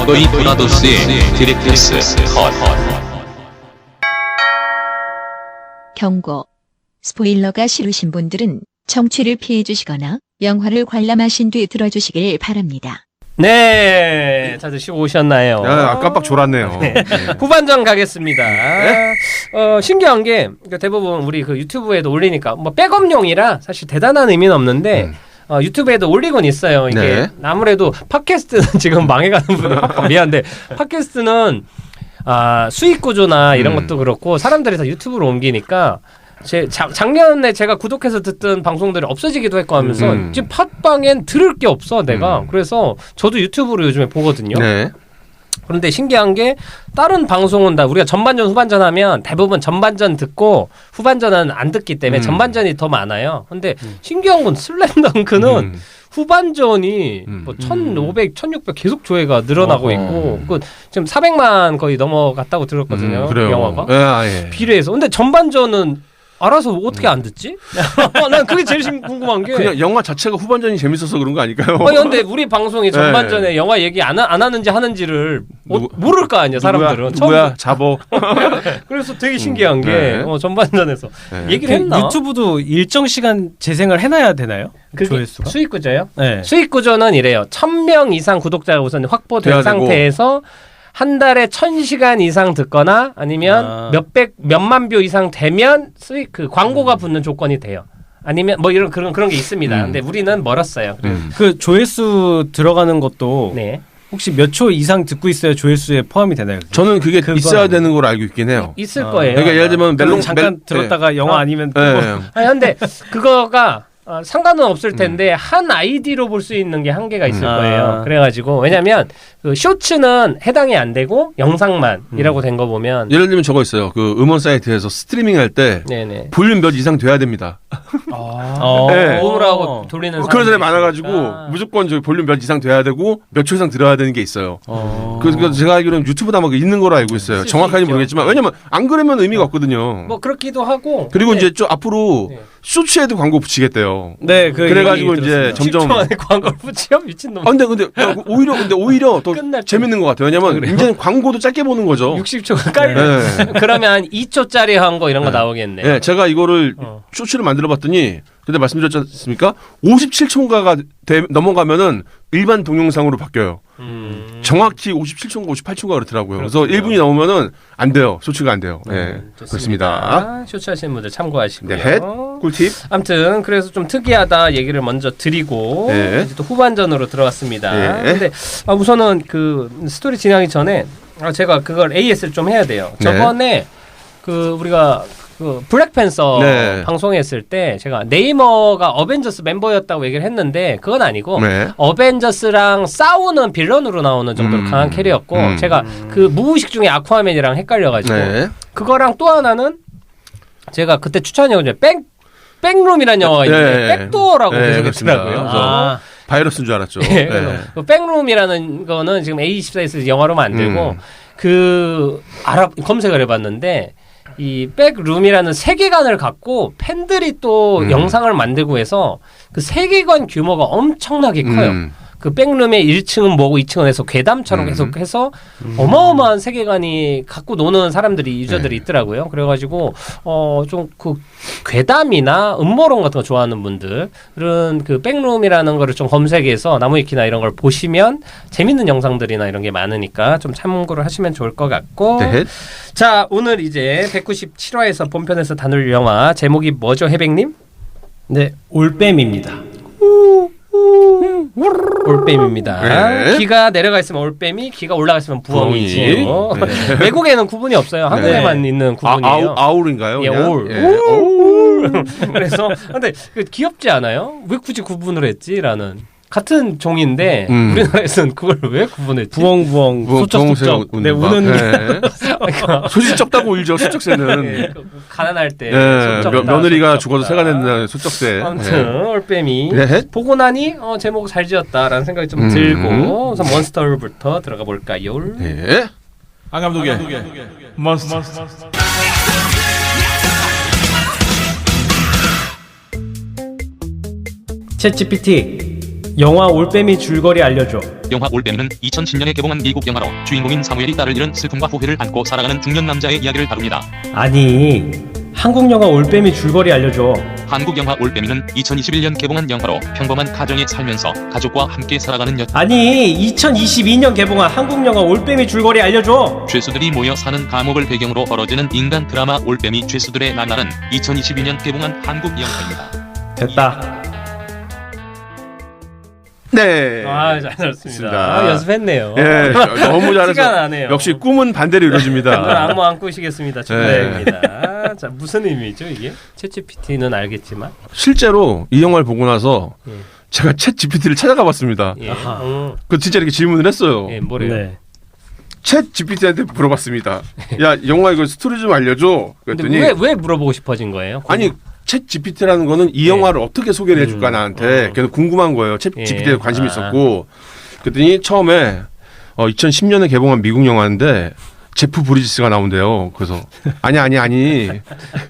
너희 도나도스의 디렉터스 컷. 경고. 스포일러가 싫으신 분들은 청취를 피해 주시거나 영화를 관람하신 뒤 들어주시길 바랍니다. 네, 자 드시고 오셨나요? 야, 깜빡 졸았네요. 네. 후반전 가겠습니다. 신기한 게 대부분 우리 그 유튜브에도 올리니까 뭐 백업용이라 사실 대단한 의미는 없는데 유튜브에도 올리곤 있어요. 이게 네. 아무래도 팟캐스트는 지금 망해가는 분들 미안한데 팟캐스트는 수익 구조나 이런 것도 그렇고 사람들이 다 유튜브로 옮기니까 작년에 제가 구독해서 듣던 방송들이 없어지기도 했고 하면서 지금 팟빵엔 들을 게 없어 내가. 그래서 저도 유튜브로 요즘에 보거든요. 네. 그런데 신기한 게 다른 방송은 다 우리가 전반전 후반전 하면 대부분 전반전 듣고 후반전은 안 듣기 때문에 전반전이 더 많아요. 근데 신기한 건 슬램덩크는 후반전이 뭐 1,500, 1,600 계속 조회가 늘어나고 있고 지금 400만 거의 넘어갔다고 들었거든요. 그래요. 영화가. 예. 비례해서. 근데 전반전은 알아서 어떻게 안 듣지? 난 그게 제일 궁금한 게. 그냥 영화 자체가 후반전이 재밌어서 그런 거 아닐까요? 아니 근데 우리 방송이 전반전에 영화 얘기 안 하는지 하는지를 모를 거 아니야 사람들은. 누구야? 잡어. 그래서 되게 신기한 게 전반전에서 얘기를 했나? 유튜브도 일정 시간 재생을 해놔야 되나요? 조회수가? 수익 구조요? 네. 수익 구조는 이래요. 1,000명 이상 구독자가 우선 확보된 상태에서 한 달에 1,000시간 이상 듣거나 아니면 몇만 뷰 이상 되면 수익 그 광고가 붙는 조건이 돼요. 아니면 뭐 이런 그런 게 있습니다. 근데 우리는 멀었어요. 그 조회수 들어가는 것도 네. 혹시 몇 초 이상 듣고 있어야 조회수에 포함이 되나요? 저는 그게 있어야 되는 걸 알고 있긴 해요. 있을 거예요. 그러니까 예를 들면 잠깐 들었다가 영화 아니면 아니 근데 그거가 상관은 없을 텐데 한 아이디로 볼 수 있는 게 한계가 있을 거예요. 그래가지고 왜냐면 그 쇼츠는 해당이 안 되고 영상만이라고 된 거 보면 예를 들면 저거 있어요. 그 음원 사이트에서 스트리밍 할 때 볼륨 몇 이상 돼야 됩니다. 네. 보험을 하고 돌리는 그런 사람이 많아가지고 무조건 저 볼륨 몇 이상 돼야 되고 몇 초 이상 들어야 되는 게 있어요. 그래서 제가 알기로는 유튜브다 막 있는 거로 알고 있어요. 정확하게 모르겠지만 왜냐면 안 그러면 의미가 없거든요. 뭐 그렇기도 하고 그리고 이제 좀 앞으로 쇼츠에도 광고 붙이겠대요. 네, 그래가지고 이제 점점 10초 안에 광고를 붙여 미친놈. 근데 오히려 더 재밌는 것 같아요. 왜냐면 이제는 광고도 짧게 보는 거죠. 60초가 깔려. 그러면 2초짜리 한 거 이런 거 나오겠네. 네, 제가 이거를 쇼츠를 만들어봤더니 그때 말씀드렸지 않습니까? 57초인가가 넘어가면은 일반 동영상으로 바뀌어요. 정확히 57초인가 58초인가 그렇더라고요. 그래서 1분이 넘으면은 안 돼요. 쇼츠가 안 돼요. 네, 그렇습니다. 쇼츠 하시는 분들 참고하시고요. 네, 꿀팁. 아무튼 그래서 좀 특이하다 얘기를 먼저 드리고 이제 또 후반전으로 들어갔습니다. 근데 우선은 그 스토리 진행하기 전에 제가 그걸 AS를 좀 해야 돼요. 저번에 그 우리가 그 블랙팬서 방송했을 때 제가 네이머가 어벤져스 멤버였다고 얘기를 했는데 그건 아니고 어벤져스랑 싸우는 빌런으로 나오는 정도로 강한 캐리였고 제가 그 무의식 중에 아쿠아맨이랑 헷갈려가지고 그거랑 또 하나는 제가 그때 추천해요. 백룸이라는 영화가 있는데 백도어라고 계속 했더라고요. 바이러스인 줄 알았죠. 그 백룸이라는 거는 지금 A24에서 영화로 만들고 검색을 해봤는데 이 백룸이라는 세계관을 갖고 팬들이 또 영상을 만들고 해서 그 세계관 규모가 엄청나게 커요. 그 백룸의 1층은 뭐고 2층은 해서 괴담처럼 계속 해서 어마어마한 세계관이 갖고 노는 사람들이 유저들이 있더라고요. 그래가지고 좀 그 괴담이나 음모론 같은 거 좋아하는 분들은 그 백룸이라는 거를 좀 검색해서 나무위키나 이런 걸 보시면 재밌는 영상들이나 이런 게 많으니까 좀 참고를 하시면 좋을 것 같고 자 오늘 이제 197화에서 본편에서 다룰 영화 제목이 뭐죠 해백님? 네, 올빼미입니다. 올빼미입니다. 기가 내려가 있으면 올빼미, 기가 올라가 있으면 부엉이지. 외국에는 구분이 없어요. 한국에만 있는 구분이에요. 아울인가요? 예, 올. 그래서 근데 귀엽지 않아요? 왜 굳이 구분을 했지라는. 같은 종인데 우리나라에서는 그걸 왜 구분했지? 부엉부엉 소쩍소쩍 네 우는 소식 적다고 울죠. 소쩍새는 가난할 때 며느리가 죽어도 새가 된다는 소쩍새. 아무튼 올빼미 보고 나니 제목 잘 지었다라는 생각이 좀 들고 우선 몬스터부터 들어가 볼까요? 안 감독의 몬스터. 챗GPT 영화 올빼미 줄거리 알려줘. 영화 올빼미는 2010년에 개봉한 미국 영화로 주인공인 사무엘이 딸을 잃은 슬픔과 후회를 안고 살아가는 중년 남자의 이야기를 다룹니다. 아니, 한국 영화 올빼미 줄거리 알려줘. 한국 영화 올빼미는 2021년 개봉한 영화로 평범한 가정에 살면서 가족과 함께 살아가는 아니, 2022년 개봉한 한국 영화 올빼미 줄거리 알려줘. 죄수들이 모여 사는 감옥을 배경으로 벌어지는 인간 드라마 올빼미 죄수들의 나날은 2022년 개봉한 한국 영화입니다. 됐다. 네. 아, 잘 들었습니다. 좋습니다. 아, 연습했네요. 예, 너무 티가 잘해서 나네요. 역시 꿈은 반대로 이건 이루어집니다. 악몽 안 꾸시겠습니다. 축하드립니다. 자, 무슨 의미죠 이게? 챗GPT는 알겠지만. 실제로 이 영화를 보고 나서 예. 제가 챗 GPT를 찾아가 봤습니다. 예. 그 진짜 이렇게 질문을 했어요. 예, 뭐래요? 네. 챗 GPT한테 물어봤습니다. 야, 영화 이거 스토리 좀 알려줘. 근데 그랬더니 왜 물어보고 싶어진 거예요? 아니 챗 GPT라는 거는 이 영화를 어떻게 소개를 해줄까 나한테 그래서 궁금한 거예요. 챗 예. GPT에 관심이 있었고 그랬더니 처음에 2010년에 개봉한 미국 영화인데 제프 브리지스가 나온대요. 그래서 아니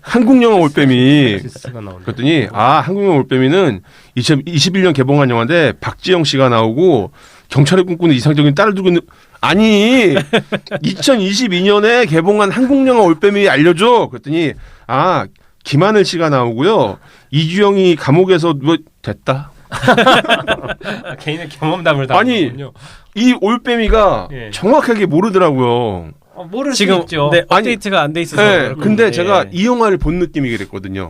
한국 영화 올빼미. 가 나오네. 그랬더니 한국 영화 올빼미는 2021년 개봉한 영화인데 박지영 씨가 나오고 경찰을 꿈꾸는 이상적인 딸을 두고 있는 아니 2022년에 개봉한 한국 영화 올빼미 알려줘. 그랬더니 김하늘 씨가 나오고요. 이주영이 감옥에서 뭐 됐다. 개인의 경험담을 아니, 담는군요. 이 올빼미가 예. 정확하게 모르더라고요. 모를 지금 수 있죠. 네, 업데이트가 안 돼 있어서. 네, 근데 예. 제가 이 영화를 본 느낌이 그랬거든요.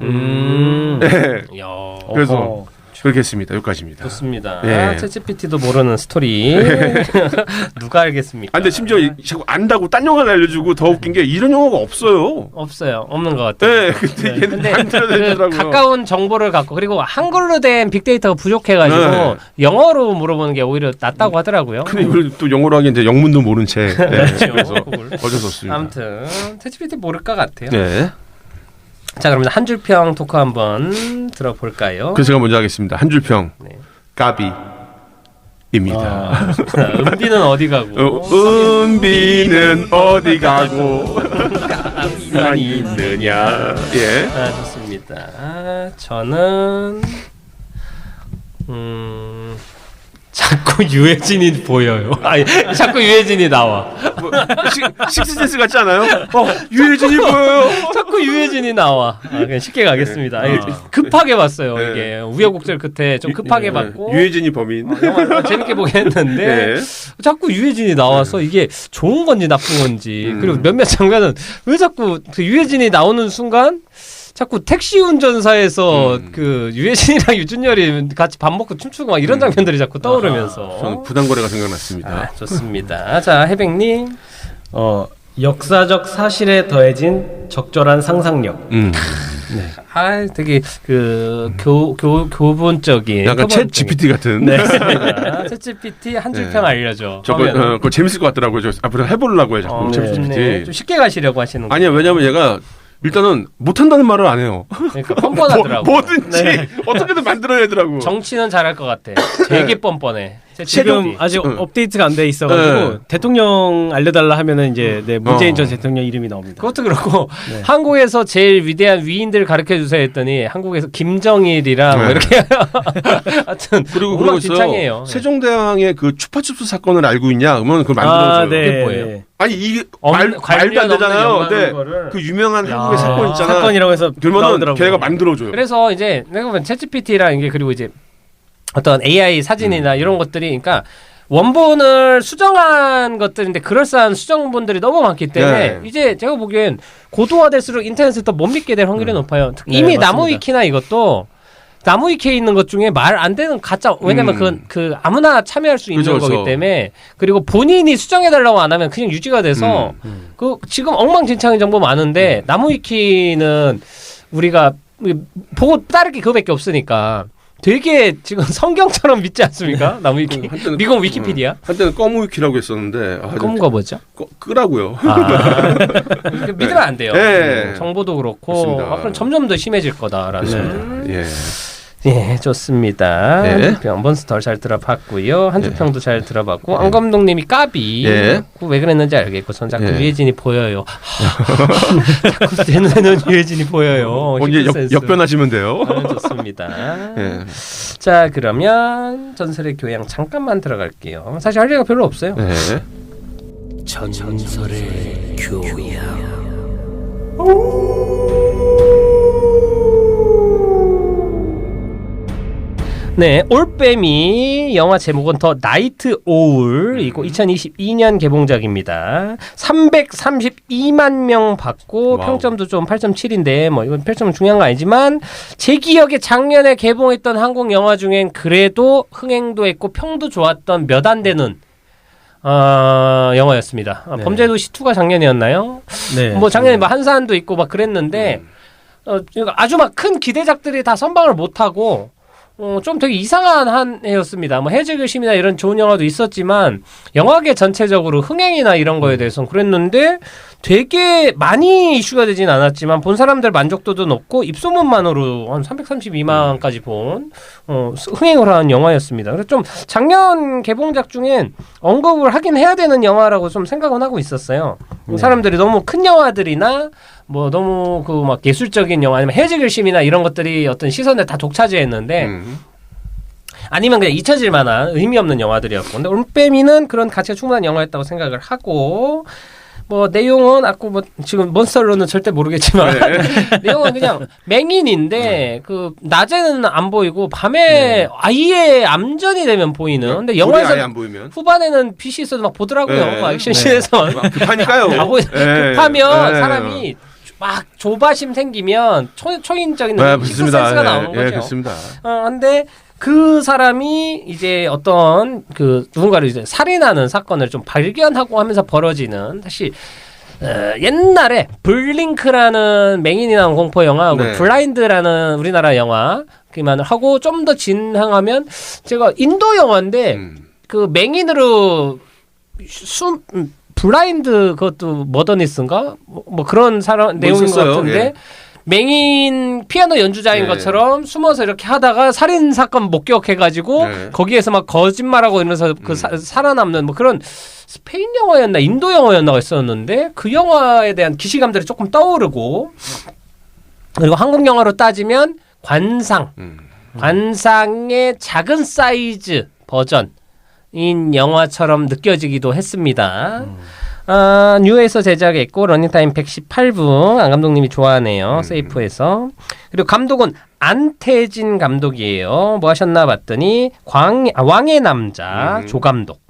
네, 야, 그래서 어허. 그렇게 했습니다. 여기까지입니다. 좋습니다. 예. 챗GPT도 모르는 스토리. 누가 알겠습니까? 근데 심지어 자꾸 안다고 딴 영화를 알려주고 더 웃긴 게 이런 영화가 없어요. 없어요. 없는 것 같아요. 네, 근데 얘는 근데 만들어내더라고요. 가까운 정보를 갖고 그리고 한글로 된 빅데이터가 부족해가지고 네. 영어로 물어보는 게 오히려 낫다고 하더라고요. 근데 이걸 또 영어로 하기엔 이제 영문도 모른 채. 네, 그래서 그걸. 어쩔 수 없습니다. 아무튼 챗GPT 모를 것 같아요. 네. 자, 그러면 한 줄평 토크 한번 들어볼까요? 그래서 제가 먼저 하겠습니다. 한 줄평. 네. 까비입니다. 은비는 어디 가고? 은비는 어디 가고 가만히 있느냐. 예. 좋습니다. 저는 자꾸 유해진이 보여요. 아니, 자꾸 유해진이 나와. 뭐, 식스센스 같지 않아요? 유해진이 보여요. 자꾸 유해진이 나와. 그냥 쉽게 가겠습니다. 아니, 급하게 봤어요. 네. 이게 우여곡절 끝에 좀 급하게 봤고 유해진이 범인. 영화를 재밌게 보긴 했는데 네. 자꾸 유해진이 나와서 이게 좋은 건지 나쁜 건지 그리고 몇몇 장면은 왜 자꾸 그 유해진이 나오는 순간 자꾸 택시 운전사에서 그 유해진이랑 유준열이 같이 밥 먹고 춤추고 막 이런 장면들이 자꾸 떠오르면서 저는 부당거래가 생각났습니다. 좋습니다. 자, 해백님. 역사적 사실에 더해진 적절한 상상력. 되게 그 교본적인 약간 챗 GPT 같은. 네. 챗 GPT 한 줄평 알려줘. 저거 그거 재밌을 것 같더라고요. 저 앞으로 해보려고 해요. 자꾸 챗 좋네. GPT. 좀 쉽게 가시려고 하시는 거. 아니요, 왜냐면 얘가 일단은 못한다는 말을 안 해요. 그러니까 뻔뻔하더라고. 뭐든지 어떻게든 만들어내더라고. 정치는 잘할 것 같아. 되게 뻔뻔해. 지금 아직 업데이트가 안 돼 있어가지고 대통령 알려달라 하면은 이제 문재인 전 대통령 이름이 나옵니다. 그것도 그렇고 한국에서 제일 위대한 위인들 가르쳐 주세요 했더니 한국에서 김정일이랑 뭐 이렇게 하여튼 그리고 그러고 있어. 엉망진창이에요. 세종대왕의 그 추파춥스 사건을 알고 있냐? 그러면 그걸 만들어줘요. 그게 뭐예요? 아니 이게 말도 관련 안 되잖아요. 없는 근데 거를. 그 유명한 한국의 사건 있잖아. 사건이라고 해서 그러면은 나오더라고요. 걔가 만들어줘요. 그래서 이제 내가 보면 챗GPT라는 게 그리고 이제 어떤 AI 사진이나 이런 것들이 그러니까 원본을 수정한 것들인데 그럴싸한 수정본들이 너무 많기 때문에 이제 제가 보기엔 고도화될수록 인터넷을 더 못 믿게 될 확률이 높아요. 이미 맞습니다. 나무위키나 이것도 나무위키에 있는 것 중에 말 안 되는 가짜 왜냐면 그 아무나 참여할 수 있는 그렇죠. 거기 때문에 그리고 본인이 수정해달라고 안 하면 그냥 유지가 돼서 그 지금 엉망진창인 정보 많은데 나무위키는 우리가 보고 따를 게 그거밖에 없으니까 되게 지금 성경처럼 믿지 않습니까? 나무위키. 미국 위키피디아. 한때는 검우위키라고 했었는데 검은거 뭐죠? 끄라고요. 믿으면 안 돼요. 네. 정보도 그렇고 그렇습니다. 앞으로 점점 더 심해질 거다라는. 예. 예, 좋습니다. 예. 한주평 몬스터 잘 들어봤고요. 한주평도 잘 들어봤고 안 감독님이 까비. 예. 왜 그랬는지 알겠고 전 자꾸 예. 유해진이 보여요. 자꾸 제 눈에는 유해진이 보여요. 이제 히트센스. 역변하시면 돼요. 좋습니다. 예. 자 그러면 전설의 교양 잠깐만 들어갈게요. 사실 할 얘기가 별로 없어요. 예. 전설의 교양. 네, 올빼미 영화 제목은 더 나이트 오울이고 2022년 개봉작입니다. 332만 명 받고 와우. 평점도 좀 8.7인데 뭐 이건 평점은 중요한 거 아니지만 제 기억에 작년에 개봉했던 한국 영화 중엔 그래도 흥행도 했고 평도 좋았던 몇 안 되는 영화였습니다. 네. 범죄도시 2가 작년이었나요? 네. 뭐 작년에 뭐 한산도 있고 막 그랬는데 그러니까 아주 막 큰 기대작들이 다 선방을 못하고 좀 되게 이상한 한 해였습니다. 뭐 해적 의심이나 이런 좋은 영화도 있었지만 영화계 전체적으로 흥행이나 이런 거에 대해서는 그랬는데 되게 많이 이슈가 되진 않았지만 본 사람들 만족도도 높고 입소문만으로 한 332만까지 본 흥행을 한 영화였습니다. 그래서 좀 작년 개봉작 중엔 언급을 하긴 해야 되는 영화라고 좀 생각은 하고 있었어요. 사람들이 너무 큰 영화들이나 뭐 너무 그 막 예술적인 영화 아니면 해적 일심이나 이런 것들이 어떤 시선을 다 독차지했는데 아니면 그냥 잊혀질 만한 의미 없는 영화들이었고 근데 올빼미는 그런 가치가 충분한 영화였다고 생각을 하고 뭐 내용은 아까 뭐 지금 몬스터로는 절대 모르겠지만 내용은 그냥 맹인인데 그 낮에는 안 보이고 밤에 아예 암전이 되면 보이는 근데 영화에서 아예 안 보이면 후반에는 빛이 있어도 막 보더라고요. 막 액션씬에서 급하니까요. 급하면 사람이 막 조바심 생기면 초인적인 히스센스가 나오는 거죠. 그렇습니다. 근데 그 사람이 이제 어떤 그 누군가를 이제 살인하는 사건을 좀 발견하고 하면서 벌어지는 사실 옛날에 블링크라는 맹인이 나온 공포 영화, 네. 블라인드라는 우리나라 영화 그만을 하고 좀 더 진행하면 제가 인도 영화인데 그 맹인으로 블라인드 그것도 머더니스인가 뭐 그런 사람 내용인 것 같은데. 예. 맹인 피아노 연주자인 네. 것처럼 숨어서 이렇게 하다가 살인 사건 목격해가지고 네. 거기에서 막 거짓말하고 이러면서 그 살아남는 뭐 그런 스페인 영화였나 인도 영화였나가 있었는데 그 영화에 대한 기시감들이 조금 떠오르고 그리고 한국 영화로 따지면 관상의 작은 사이즈 버전인 영화처럼 느껴지기도 했습니다. 뉴에서 제작했고 러닝타임 118분 안 감독님이 좋아하네요. 세이프에서. 그리고 감독은 안태진 감독이에요. 뭐 하셨나 봤더니 왕의 남자 조감독.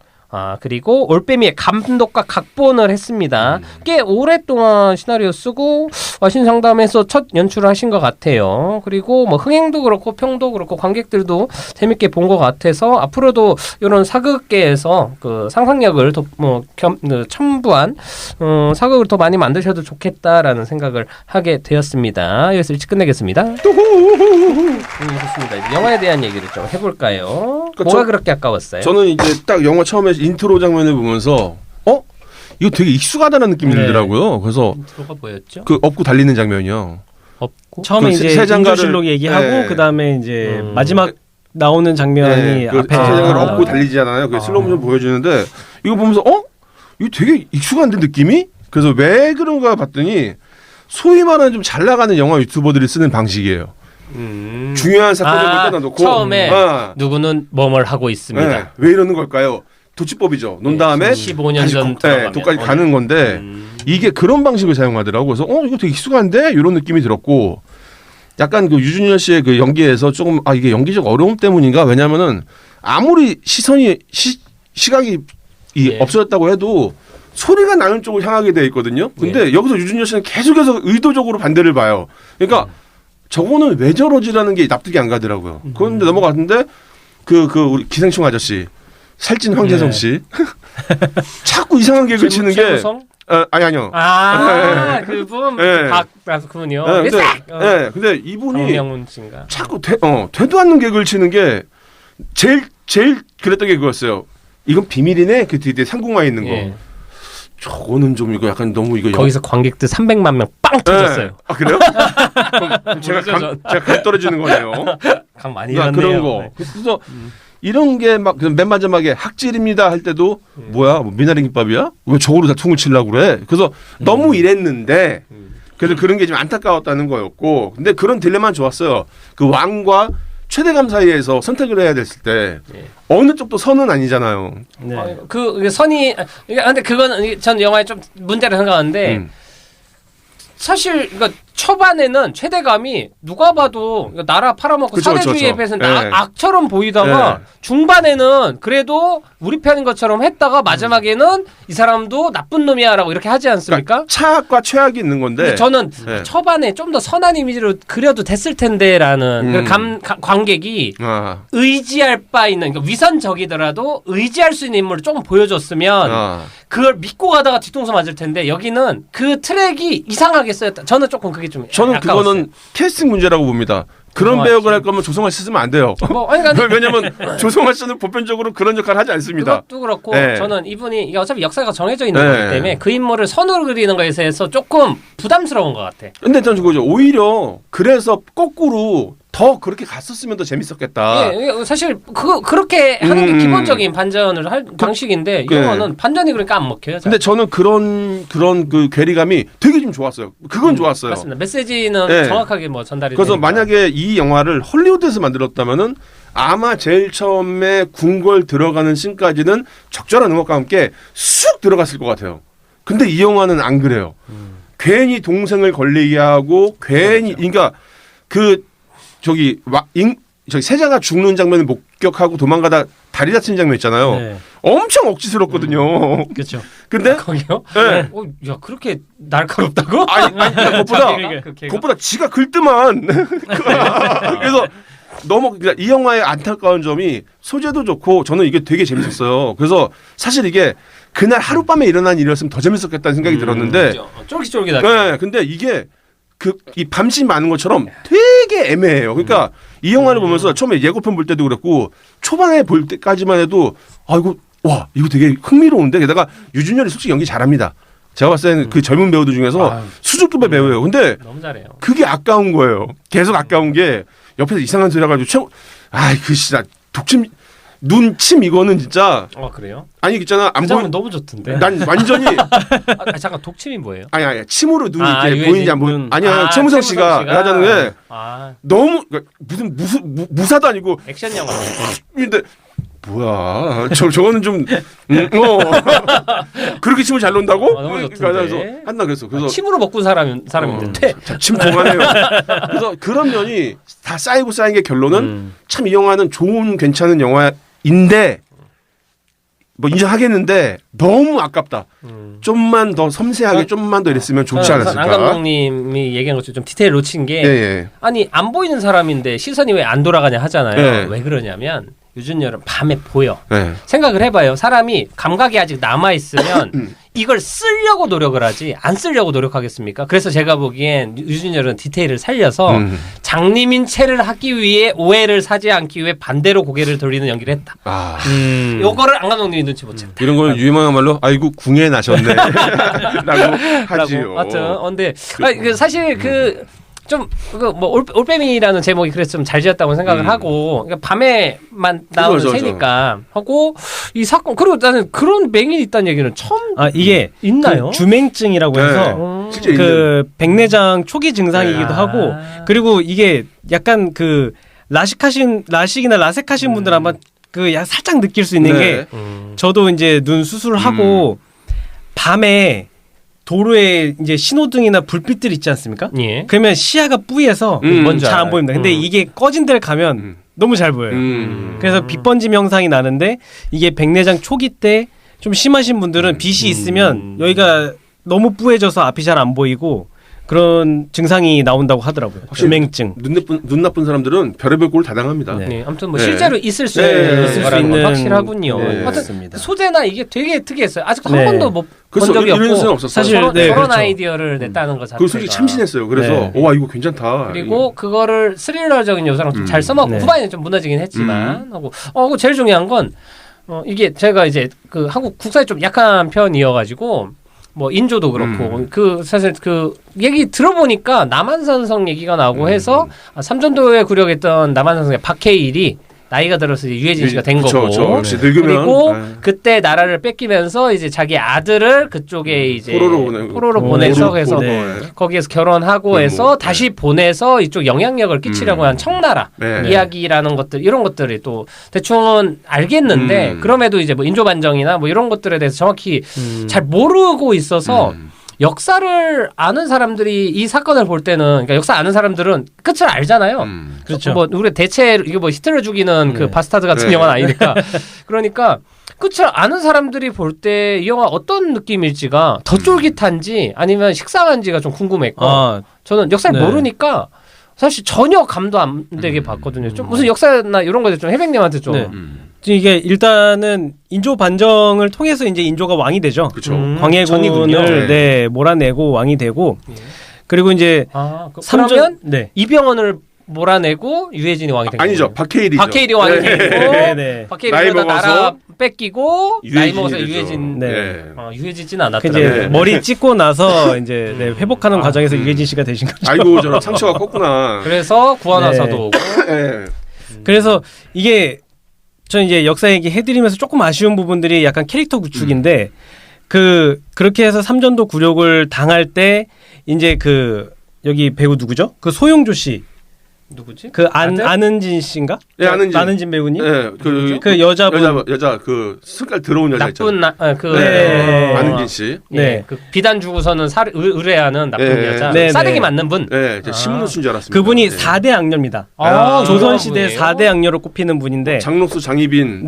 그리고 올빼미의 감독과 각본을 했습니다. 꽤 오랫동안 시나리오 쓰고 신상담에서 첫 연출을 하신 것 같아요. 그리고 뭐 흥행도 그렇고 평도 그렇고 관객들도 재밌게 본 것 같아서 앞으로도 이런 사극계에서 그 상상력을 더 첨부한 사극을 더 많이 만드셔도 좋겠다라는 생각을 하게 되었습니다. 여기서 일찍 끝내겠습니다. 좋습니다. 이제 영화에 대한 얘기를 좀 해볼까요? 그러니까 뭐가 그렇게 아까웠어요? 저는 이제 딱 영화 처음에 인트로 장면을 보면서 이거 되게 익숙하다는 느낌이 들더라고요. 그래서 인트로가 뭐였죠? 그 업고 달리는 장면이요. 없고 처음에 그 이제 세 장가를- 인조실록 얘기하고 네. 그다음에 이제 마지막 나오는 장면이 그 앞에 세장을 업고 나와요. 달리잖아요. 그 슬로우모션 보여주는데 이거 보면서 이거 되게 익숙한데 느낌이? 그래서 왜 그런가 봤더니 소위 말하는 좀 잘 나가는 영화 유튜버들이 쓰는 방식이에요. 중요한 사건을 갖다 놓고 처음에 누구는 뭐뭘 하고 있습니다. 네. 왜 이러는 걸까요? 도치법이죠. 논 다음에 15년 다시 전 도까지 가는 건데 이게 그런 방식을 사용하더라고. 그래서 이거 되게 익숙한데 이런 느낌이 들었고 약간 그 유준열 씨의 그 연기에서 조금 이게 연기적 어려움 때문인가? 왜냐면은 아무리 시각이 없어졌다고 해도 소리가 나는 쪽을 향하게 돼 있거든요. 근데 여기서 유준열 씨는 계속해서 의도적으로 반대를 봐요. 그러니까 저거는 왜 저러지라는 게 납득이 안 가더라고요. 그런데 넘어갔는데 그 우리 기생충 아저씨 살찐 황재성 씨 자꾸 이상한 개그를 치는 게 아니요. 그분 네. 그분이요. 근데 이분이 강명훈 씨인가? 자꾸 되도 않는 개그를 치는 게 제일 그랬던 게 그거였어요. 이건 비밀이네. 그 뒤에 상공화에 있는 거. 저거는 좀 이거 약간 너무 이거 거기서 관객들 300만 명 빵 터졌어요. 아 그래요? 그럼 제가 감 떨어지는 거네요. 강 많이 그러니까 잃었네요. 그런 거. 그래서 이런 게 막 맨 마지막에 학질입니다 할 때도 뭐야 뭐 미나리 김밥이야? 왜 저거로 다 퉁을 치려고 그래? 그래서 너무 이랬는데 그래서 그런 게 좀 안타까웠다는 거였고 근데 그런 딜레마는 좋았어요. 그 왕과 최대감 사이에서 선택을 해야 됐을 때 어느 쪽도 선은 아니잖아요. 네. 그 선이 근데 그거는 전 영화에 좀 문제를 생각하는데 사실 그러니까 초반에는 최대감이 누가 봐도 나라 팔아먹고 그쵸, 사대주의에 그쵸. 비해서는 네. 악처럼 보이다가 중반에는 그래도 우리 편인 것처럼 했다가 마지막에는 이 사람도 나쁜 놈이야라고 이렇게 하지 않습니까? 그러니까 차악과 최악이 있는 건데 근데 저는 네. 초반에 좀 더 선한 이미지로 그려도 됐을 텐데라는 관객이 의지할 바 있는 그러니까 위선적이더라도 의지할 수 있는 인물을 조금 보여줬으면 그걸 믿고 가다가 뒤통수 맞을 텐데 여기는 그 트랙이 이상하게 쓰였다. 저는 조금 그게 좀 저는 아까웠어요. 그거는 캐스팅 문제라고 봅니다. 그런 배역을 할 거면 조성아 씨 쓰면 안 돼요. 왜냐면 조성아 씨는 보편적으로 그런 역할을 하지 않습니다. 그것도 그렇고 네. 저는 이분이 이게 어차피 역사가 정해져 있는 네. 거기 때문에 그 인물을 선으로 그리는 거에 대해서 조금 부담스러운 것 같아. 근데 저는 그거죠. 오히려 그래서 거꾸로 더 그렇게 갔었으면 더 재밌었겠다. 예, 사실 그렇게 하는 게 기본적인 반전을 할 방식인데 이거는 반전이 그러니까 안 먹혀요. 근데 저는 그런 그 괴리감이 되게 좀 좋았어요. 그건 좋았어요. 맞습니다. 메시지는 네. 정확하게 뭐 전달이 그래서 되니까. 만약에 이 영화를 헐리우드에서 만들었다면은 아마 제일 처음에 궁궐 들어가는 씬까지는 적절한 음악과 함께 쑥 들어갔을 것 같아요. 근데 이 영화는 안 그래요. 괜히 동생을 걸리게 하고 괜히 그러니까 저기 세자가 죽는 장면을 목격하고 도망가다 다리 다치는 장면 있잖아요. 네. 엄청 억지스럽거든요. 그렇죠. 근데 거기요? 네. 야 그렇게 날카롭다고? 아니 그것보다 지가 긁더만. 그래서 너무 그러니까 이 영화의 안타까운 점이 소재도 좋고 저는 이게 되게 재밌었어요. 그래서 사실 이게 그날 하룻밤에 일어난 일이었으면 더 재밌었겠다는 생각이 들었는데 쫄깃쫄깃하게. 네, 근데 이게 이 밤신 많은 것처럼 되게 애매해요. 그러니까 이 영화를 보면서 처음에 예고편 볼 때도 그랬고 초반에 볼 때까지만 해도 이거 되게 흥미로운데 게다가 유준열이 솔직히 연기 잘합니다. 제가 봤을 때는 그 젊은 배우들 중에서 수준급의 배우예요. 근데 너무 잘해요. 그게 아까운 거예요. 계속 아까운 게 옆에서 이상한 소리 해가지고 진짜 독침 눈침 이거는 진짜 그래요? 아니 있잖아 안 보면 너무 좋던데. 난 완전히 잠깐 독침이 뭐예요? 아니 침으로 눈이 이렇게 보이는지 안 보이는 아니야 최무성 씨가 씨가. 하자는 게 너무 그러니까 무슨 무사도 아니고 액션 영화. 근데 뭐야 저거는 좀 그렇게 침을 잘 놓는다고? 너무 좋던데. 그래서 한다 그래서 침으로 먹고 사람인데 침 그만해요. 그래서 그런 면이 다 쌓이고 쌓인 게 결론은 참 이 영화는 좋은 괜찮은 영화인데 뭐 인정하겠는데 너무 아깝다. 좀만 더 섬세하게 좀만 더 이랬으면 좋지 않았을까. 안 감독님이 얘기한 것처럼 좀 디테일 놓친 게 아니 안 보이는 사람인데 시선이 왜 안 돌아가냐 하잖아요. 왜 그러냐면 유준열은 밤에 보여. 생각을 해봐요. 사람이 감각이 아직 남아있으면 이걸 쓰려고 노력을 하지 안 쓰려고 노력하겠습니까? 그래서 제가 보기엔 유준열은 디테일을 살려서 장님인 체를 하기 위해 오해를 사지 않기 위해 반대로 고개를 돌리는 연기를 했다. 요거를 안 감독님이 눈치 못 챘다. 이런 걸 유명한 말로 아이고 궁에 나셨네 라고 하지요. 하여튼 근데 사실 올빼미라는 제목이 그래서 좀 잘 지었다고 생각을 하고, 그러니까 밤에만 나오는 새니까 하고, 이 사건, 그리고 나는 그런 맹인이 있다는 얘기는 처음 이게 있나요? 그 주맹증이라고 해서 백내장 초기 증상이기도 하고, 그리고 이게 약간 라식이나 라섹하신 분들 아마 살짝 느낄 수 있는 게, 저도 이제 눈 수술을 하고, 밤에 도로에 이제 신호등이나 불빛들 있지 않습니까? 예. 그러면 시야가 뿌예서 잘 안 보입니다. 근데 이게 꺼진 데를 가면 너무 잘 보여요. 그래서 빛번짐 현상이 나는데 이게 백내장 초기 때 좀 심하신 분들은 빛이 있으면 여기가 너무 뿌해져서 앞이 잘 안 보이고 그런 증상이 나온다고 하더라고요. 주맹증. 눈 나쁜 사람들은 별의별 꼴 다 당합니다. 네. 아무튼 실제로 있을 수 있는 건 확실하군요. 맞습니다. 소재나 이게 되게 특이했어요. 아직 한 번도 못 본 적이 없고 사실 저런 아이디어를 냈다는 거 자체가. 그 솔직히 참신했어요. 그래서 와 이거 괜찮다. 그리고 그거를 스릴러적인 요소랑 좀 잘 써먹고 후반에는 좀 무너지긴 했지만 하고 제일 중요한 건 이게 제가 이제 한국 국사에 좀 약한 편이어가지고 뭐 인조도 그렇고 그 사실 그 얘기 들어보니까 남한산성 얘기가 나오고 해서 삼전도에 구력했던 남한산성의 박해일이 나이가 들어서 이제 유해진 씨가 된 그쵸, 거고 그쵸. 늙으면, 그리고 네. 그때 나라를 뺏기면서 이제 자기 아들을 그쪽에 이제 포로로 보내서 해서 거기에서 결혼하고 해서 다시 보내서 이쪽 영향력을 끼치려고 한 청나라 이야기라는 것들 이런 것들이 또 대충은 알겠는데 그럼에도 이제 뭐 인조반정이나 뭐 이런 것들에 대해서 정확히 잘 모르고 있어서 역사를 아는 사람들이 이 사건을 볼 때는 그러니까 역사 아는 사람들은 끝을 알잖아요. 그렇죠. 뭐 우리 대체 이게 뭐 히틀러 죽이는 그 바스타드 같은 영화는 아니니까 그러니까 끝을 아는 사람들이 볼 때 이 영화 어떤 느낌일지가 더 쫄깃한지 아니면 식상한지가 좀 궁금했고 저는 역사를 모르니까 사실 전혀 감도 안 되게 봤거든요. 좀 무슨 역사나 이런 거에 좀 해백님한테 좀 이게 일단은 인조 반정을 통해서 이제 인조가 왕이 되죠. 그렇죠. 광해군을 몰아내고 왕이 되고 그리고 이제 그러면 이병헌을 몰아내고 유해진이 왕이 된 거예요. 아니죠. 박해일이죠. 박해일이 왕이 되고 박해일이 나라 뺏기고 나이 먹어서 유해진 유해지지는 않았더라고요. 이제 머리 찢고 나서 이제 회복하는 과정에서 유해진 씨가 되신 거죠. 아이고 저런 상처가 컸구나. 그래서 구원하사도 오고. 그래서 이게 저는 이제 역사 얘기 해드리면서 조금 아쉬운 부분들이 약간 캐릭터 구축인데 그렇게 해서 삼전도 굴욕을 당할 때 이제 여기 배우 누구죠? 그 소용조 씨. 누구지? 안은진 씨인가? 예, 안은진 배우님? 예, 그 여자분. 여자 그 색깔 들어온 여자 있잖아요. 안은진 씨. 네. 그 비단 주고서는 의뢰하는 나쁜 여자. 싸대기 맞는 분. 네, 신문순 줄 알았습니다. 그분이 4대 악녀입니다. 조선시대 4대 악녀로 꼽히는 분인데. 장록수, 장희빈.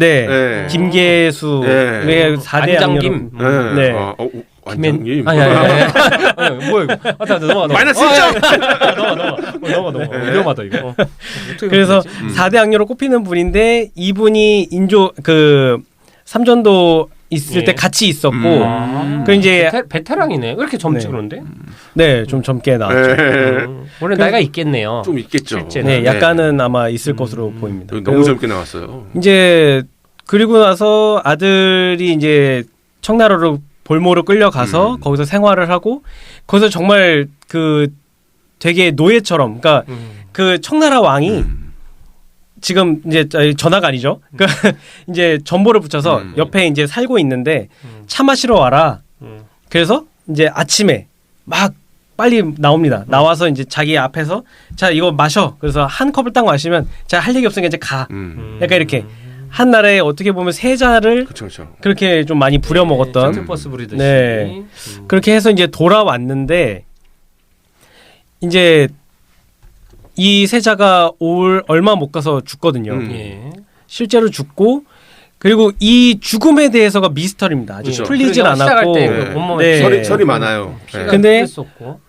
김계수. 4대 안장김. 완장님. 뭐야 이거? 넘어가. 마이너스 1점. 넘어가. 위험하다 이거. 그래서 4대 악녀로 꼽히는 분인데 이분이 인조 삼전도 있을 때 같이 있었고 그 이제 베테랑이네. 왜 이렇게 젊지 그런데? 네, 좀 젊게 나왔죠. 원래 나이가 있겠네요. 좀 있겠죠. 실제는. 네, 약간은 아마 있을 것으로 보입니다. 너무 젊게 나왔어요. 이제 그리고 나서 아들이 이제 청나라로 볼모로 끌려가서 거기서 생활을 하고 거기서 정말 되게 노예처럼 그러니까 그 청나라 왕이 지금 이제 전화가 아니죠. 그러니까 이제 전보를 붙여서 옆에 이제 살고 있는데 차 마시러 와라. 그래서 이제 아침에 막 빨리 나옵니다. 나와서 이제 자기 앞에서 자 이거 마셔. 그래서 한 컵을 딱 마시면 자 할 얘기 없으니까 이제 가. 약간 이렇게. 한 나라에 어떻게 보면 세자를 그렇게 좀 많이 부려먹었던 셔틀버스 부리듯이 그렇게 해서 이제 돌아왔는데 이제 이 세자가 얼마 못 가서 죽거든요. 실제로 죽고 그리고 이 죽음에 대해서가 미스터리입니다. 아직 풀리질 않았고 설이 많아요. 근데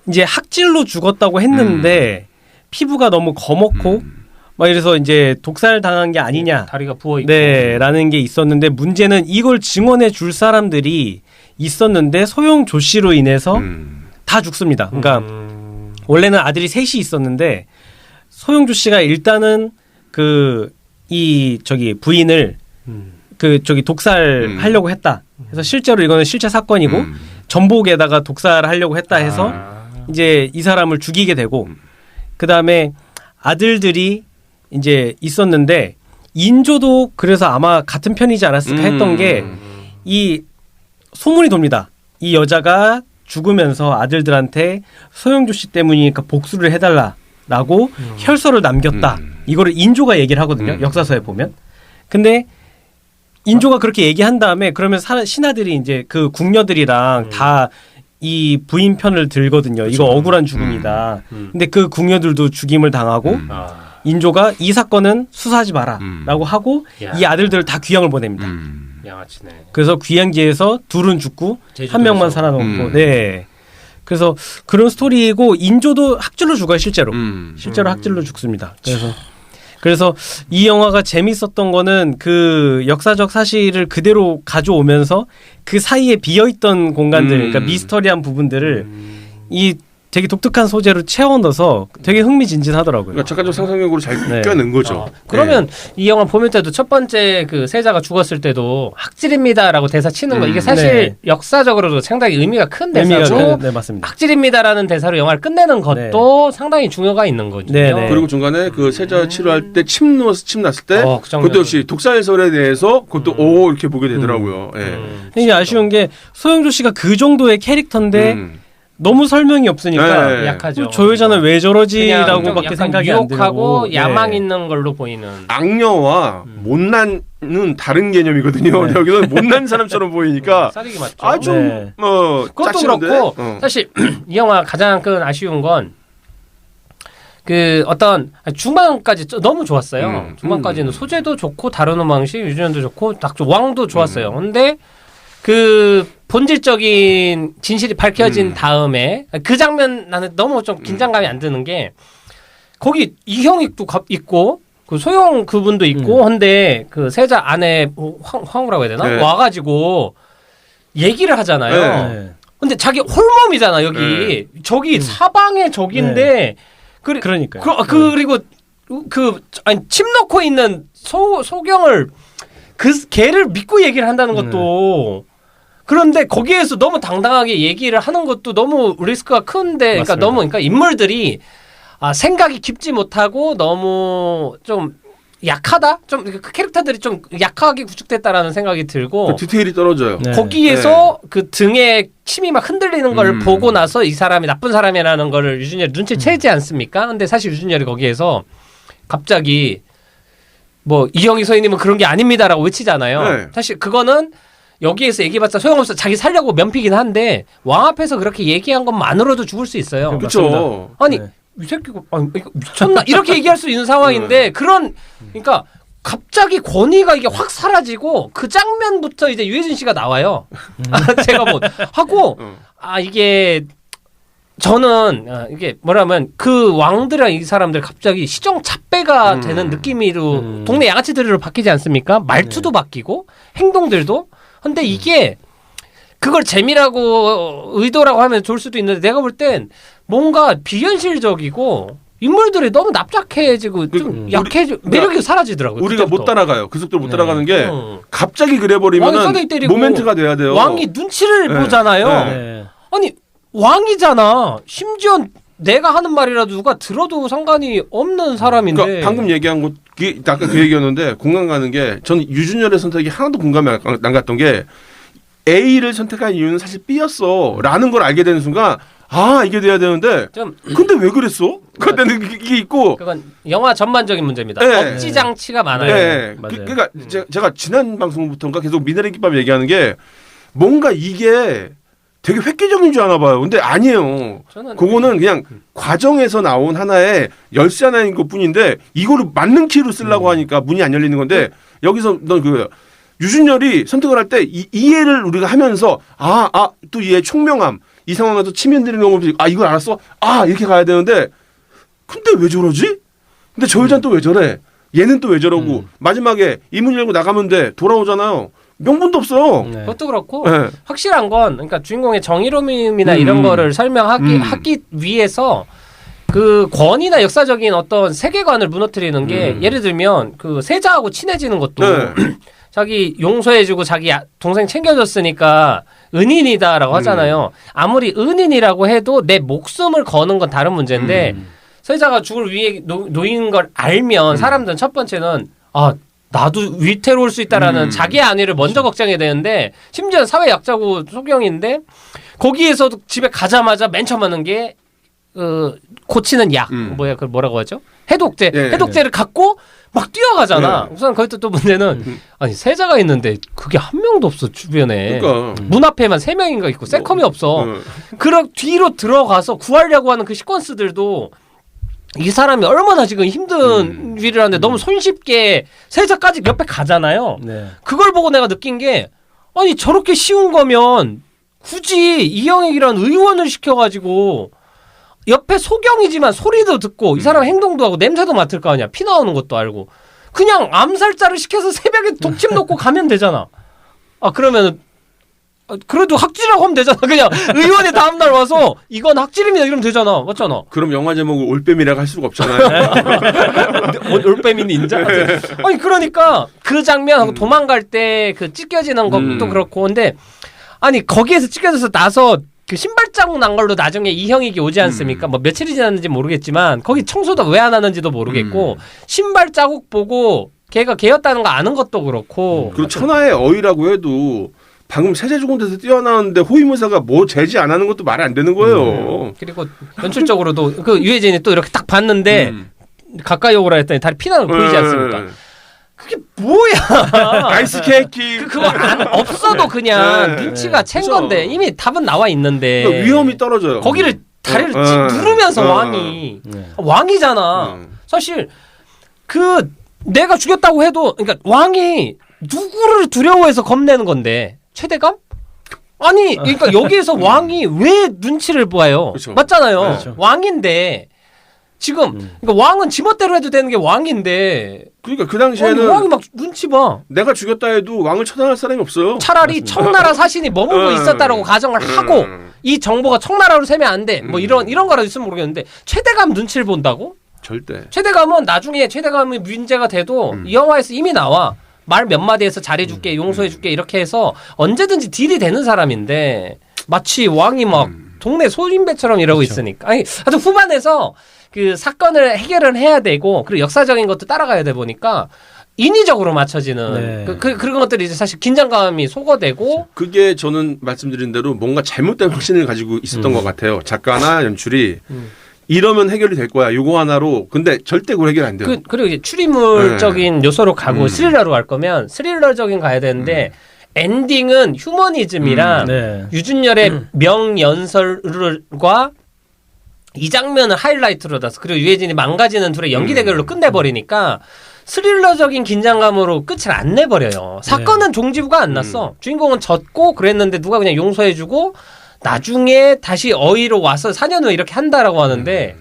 이제 학질로 죽었다고 했는데 피부가 너무 검었고 막 이래서 이제 독살 당한 게 아니냐. 다리가 부어 있고. 라는 게 있었는데 문제는 이걸 증언해 줄 사람들이 있었는데 소용조 씨로 인해서 다 죽습니다. 그러니까 원래는 아들이 셋이 있었는데 소용조 씨가 일단은 부인을 독살하려고 했다. 그래서 실제로 이거는 실체 사건이고 전복에다가 독살하려고 했다 해서 이제 이 사람을 죽이게 되고 그다음에 아들들이 이제 있었는데 인조도 그래서 아마 같은 편이지 않았을까 했던 게 이 소문이 돕니다. 이 여자가 죽으면서 아들들한테 소용조 씨 때문이니까 복수를 해달라라고 혈서를 남겼다. 이거를 인조가 얘기를 하거든요. 역사서에 보면. 근데 인조가 그렇게 얘기한 다음에 그러면 신하들이 이제 그 궁녀들이랑 다 이 부인 편을 들거든요. 그렇죠. 이거 억울한 죽음이다. 근데 그 궁녀들도 죽임을 당하고 인조가 이 사건은 수사하지 마라라고 하고 이 아들들을 다 귀양을 보냅니다. 양아치네. 그래서 귀양지에서 둘은 죽고 한 명만 살아남고. 그래서 그런 스토리이고 인조도 학질로 죽어요 실제로. 실제로 학질로 죽습니다. 그래서 이 영화가 재밌었던 거는 그 역사적 사실을 그대로 가져오면서 그 사이에 비어있던 공간들, 그러니까 미스터리한 부분들을 되게 독특한 소재로 채워 넣어서 되게 흥미진진하더라고요. 그러니까 작가적 상상력으로 잘 네. 껴낸 거죠. 그러면 이 영화 보면 때도 첫 번째 그 세자가 죽었을 때도 학질입니다라고 대사 치는 거 이게 사실 네. 역사적으로도 상당히 의미가 큰 의미가 대사고 네, 맞습니다. 학질입니다라는 대사로 영화를 끝내는 것도 상당히 중요가 있는 거죠. 네, 네. 그리고 중간에 그 세자 치료할 때 침 났을 때 그 장면은. 그것도 역시 독사해설에 대해서 그것도 오 이렇게 보게 되더라고요. 예. 이게 아쉬운 게 소영조 씨가 그 정도의 캐릭터인데 너무 설명이 없으니까 네. 약하죠. 저 여자는 왜 그냥 저러지라고밖에 약간 생각이 안 들고 유혹하고 야망 네. 있는 걸로 보이는. 악녀와 못난은 다른 개념이거든요. 네. 여기는 못난 사람처럼 보이니까 싸리기 맞죠. 아 좀 네. 그것도 짜치는데? 그렇고 사실 이 영화 가장 큰 아쉬운 건 그 어떤 중반까지 너무 좋았어요. 중반까지는 소재도 좋고 다루는 방식, 유전도 좋고 딱 왕도 좋았어요. 근데 그 본질적인 진실이 밝혀진 다음에 그 장면 나는 너무 좀 긴장감이 안 드는 게 거기 이형이 또 있고 그 소영 그분도 있고 근데 그 세자 안에 황후라고 해야 되나 네. 와가지고 얘기를 하잖아요. 네. 근데 자기 홀몸이잖아 여기 저기 사방에 적인데 그러니까요. 그리고 아니 침 넣고 있는 소경을 그 걔를 믿고 얘기를 한다는 것도 그런데 거기에서 너무 당당하게 얘기를 하는 것도 너무 리스크가 큰데 그러니까 맞습니다. 너무 그러니까 인물들이 생각이 깊지 못하고 너무 좀 약하다? 좀 그 캐릭터들이 좀 약하게 구축됐다라는 생각이 들고 그 디테일이 떨어져요. 네. 거기에서 그 등에 침이 막 흔들리는 걸 보고 나서 이 사람이 나쁜 사람이라는 거를 유준열이 눈치채지 않습니까? 근데 사실 유준열이 거기에서 갑자기 뭐 이형이 서인님은 그런 게 아닙니다라고 외치잖아요. 네. 사실 그거는 여기에서 얘기해봤자 소용없어. 자기 살려고 면피긴 한데 왕 앞에서 그렇게 얘기한 것만으로도 죽을 수 있어요. 그렇죠. 아니 네. 이 새끼가 이거 미쳤나 이렇게 얘기할 수 있는 상황인데 그러니까 갑자기 권위가 이게 확 사라지고 그 장면부터 이제 유해진 씨가 나와요. 제가 뭐 하고 이게 저는 이게 뭐라면 그 왕들이랑 이 사람들 갑자기 시정 잡배가 되는 느낌으로 동네 양아치들로 바뀌지 않습니까? 말투도 바뀌고 행동들도. 근데 이게 그걸 재미라고 의도라고 하면 좋을 수도 있는데 내가 볼 땐 뭔가 비현실적이고 인물들이 너무 납작해지고 좀 약해지고 매력이 사라지더라고요. 우리가 그때부터. 못 따라가요. 그 속도로 못 따라가는 게 응. 갑자기 왕이 그래버리면 싸대기 때리고 모멘트가 돼야 돼요. 왕이 눈치를 네. 보잖아요. 네. 아니 왕이잖아. 심지어 내가 하는 말이라도 누가 들어도 상관이 없는 사람인데. 그러니까 방금 얘기한 것, 아까 그 얘기였는데 공감 가는 게 저는 유준열의 선택이 하나도 공감이 안 갔던 게 A를 선택한 이유는 사실 B였어라는 걸 알게 되는 순간 이게 돼야 되는데 근데 왜 그랬어? 그때는 이게 있고 그건 영화 전반적인 문제입니다. 네. 억지 장치가 많아요. 네. 맞아요. 그러니까 제가 지난 방송부터인가 계속 미나리 김밥 얘기하는 게 뭔가 이게 되게 획기적인 줄 아나 봐요. 근데 아니에요. 그거는 그냥 과정에서 나온 하나의 열쇠 하나인 것 뿐인데 이거를 맞는 키로 쓰려고 하니까 문이 안 열리는 건데 여기서 넌 그 유준열이 선택을 할 때 이해를 우리가 하면서 또 이해 총명함 이 상황에서 침이 흔들리는 경우 이걸 알았어? 이렇게 가야 되는데 근데 왜 저러지? 근데 저 여자는 또 왜 저래? 얘는 또 왜 저러고 마지막에 이 문 열고 나가면 돼 돌아오잖아요. 명분도 없어요. 네. 그것도 그렇고 네. 확실한 건 그러니까 주인공의 정의로움이나 이런 거를 하기 위해서 그 권위나 역사적인 어떤 세계관을 무너뜨리는 게 예를 들면 그 세자하고 친해지는 것도 네. 자기 용서해주고 자기 동생 챙겨줬으니까 은인이다라고 하잖아요. 아무리 은인이라고 해도 내 목숨을 거는 건 다른 문제인데 세자가 죽을 위에 놓인 걸 알면 사람들은 첫 번째는 나도 위태로울 수 있다라는 자기의 안위를 먼저 걱정해야 되는데 심지어 사회 약자고 소경인데 거기에서도 집에 가자마자 맨 처음 하는 게 고치는 약 그걸 뭐라고 하죠? 해독제. 예, 해독제를 갖고 막 뛰어가잖아. 우선 거기서 또 문제는 아니 세자가 있는데 그게 한 명도 없어 주변에. 그러니까. 문 앞에만 3명인가 있고 세컴이 없어. 그럼 뒤로 들어가서 구하려고 하는 그 시퀀스들도 이 사람이 얼마나 지금 힘든 일을 하는데 너무 손쉽게 세자까지 옆에 가잖아요. 네. 그걸 보고 내가 느낀 게 아니 저렇게 쉬운 거면 굳이 이영익이라는 의원을 시켜가지고 옆에 소경이지만 소리도 듣고 이 사람 행동도 하고 냄새도 맡을 거 아니야. 피 나오는 것도 알고. 그냥 암살자를 시켜서 새벽에 독침 놓고 가면 되잖아. 그러면 그래도 학질이라고 하면 되잖아. 그냥 의원이 다음날 와서 이건 학질입니다 이러면 되잖아. 맞잖아. 그럼 영화 제목을 올빼미라고 할 수가 없잖아요. 올빼미는 인정? 아니 그러니까 그 장면하고 도망갈 때 그 찢겨지는 것도 그렇고 근데 아니 거기에서 찢겨져서 나서 그 신발 자국 난 걸로 나중에 이형익이 오지 않습니까? 뭐 며칠이 지났는지 모르겠지만 거기 청소도 왜 안 하는지도 모르겠고 신발 자국 보고 걔가 걔였다는 거 아는 것도 그렇고 그리고 천하의 어이라고 해도 방금 세제 죽은 데서 뛰어나오는데 호위무사가 뭐 제지 안 하는 것도 말이 안 되는 거예요. 그리고 연출적으로도 그 유해진이 또 이렇게 딱 봤는데 가까이 오라 했더니 다리 피나는 거 보이지 않습니까? 그게 뭐야? 아이스 케이크. 그거 없어도 그냥 눈치가 챈 그쵸. 건데 이미 답은 나와 있는데 그러니까 위험이 떨어져요. 거기를 다리를 누르면서 왕이 왕이잖아. 사실 그 내가 죽였다고 해도 그러니까 왕이 누구를 두려워해서 겁내는 건데 최대감? 아니 그러니까 여기에서 왕이 왜 눈치를 봐요? 그쵸. 맞잖아요. 그렇죠. 왕인데 지금 그러니까 왕은 지멋대로 해도 되는 게 왕인데 그러니까 그 아니, 당시에는 왕이 막 눈치 봐. 내가 죽였다 해도 왕을 처단할 사람이 없어요. 차라리 청나라 사신이 머물고 있었다라고 가정을 하고 이 정보가 청나라로 세면 안 돼. 뭐 이런 거라도 있으면 모르겠는데 최대감 눈치를 본다고? 절대. 최대감은 나중에 최대감이 문제가 돼도 이 영화에서 이미 나와. 말 몇 마디에서 잘해줄게, 용서해줄게 이렇게 해서 언제든지 딜이 되는 사람인데 마치 왕이 막 동네 소인배처럼 이러고 있으니까. 아니 아주 후반에서 그 사건을 해결을 해야 되고 그리고 역사적인 것도 따라가야 돼 보니까 인위적으로 맞춰지는 그런 것들이 이제 사실 긴장감이 소거되고 그게 저는 말씀드린 대로 뭔가 잘못된 확신을 가지고 있었던 것 같아요. 작가나 연출이 이러면 해결이 될 거야. 요거 하나로. 근데 절대 그거 해결 안 돼요. 그리고 이제 추리물적인 요소로 가고 스릴러로 갈 거면 스릴러적인 가야 되는데 엔딩은 휴머니즘이랑 유준열의 명연설과 이 장면을 하이라이트로 놔서 그리고 유해진이 망가지는 둘의 연기 대결로 끝내버리니까 스릴러적인 긴장감으로 끝을 안 내버려요. 사건은 종지부가 안 났어. 주인공은 졌고 그랬는데 누가 그냥 용서해주고 나중에 다시 어이로 와서 4년 후에 이렇게 한다라고 하는데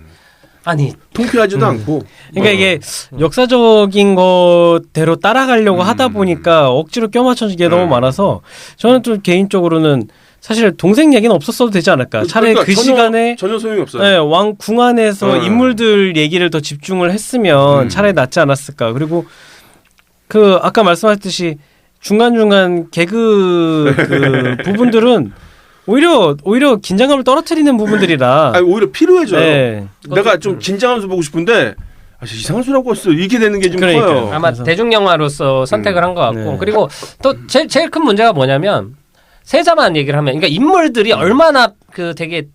아니 통쾌하지도 않고. 그러니까 이게 역사적인 것대로 따라가려고 하다 보니까 억지로 껴맞춰진 게 너무 많아서 저는 좀 개인적으로는 사실 동생 얘기는 없었어도 되지 않을까. 차라리 그러니까 그 시간에 전혀 소용이 없어요. 네, 왕궁 안에서 인물들 얘기를 더 집중을 했으면 차라리 낫지 않았을까. 그리고 그 아까 말씀하셨듯이 중간중간 개그 그 부분들은 오히려 긴장감을 떨어뜨리는 부분들이라. 아니, 오히려 필요해져요. 네. 내가 좀 긴장하면서 보고 싶은데 이상한 소리 하고 왔어. 이게 되는 게 좀 그러니까요. 커요. 아마 대중 영화로서 선택을 한 것 같고 그리고 또 제일 큰 문제가 뭐냐면 세자만 얘기를 하면 그러니까 인물들이 얼마나 그 되게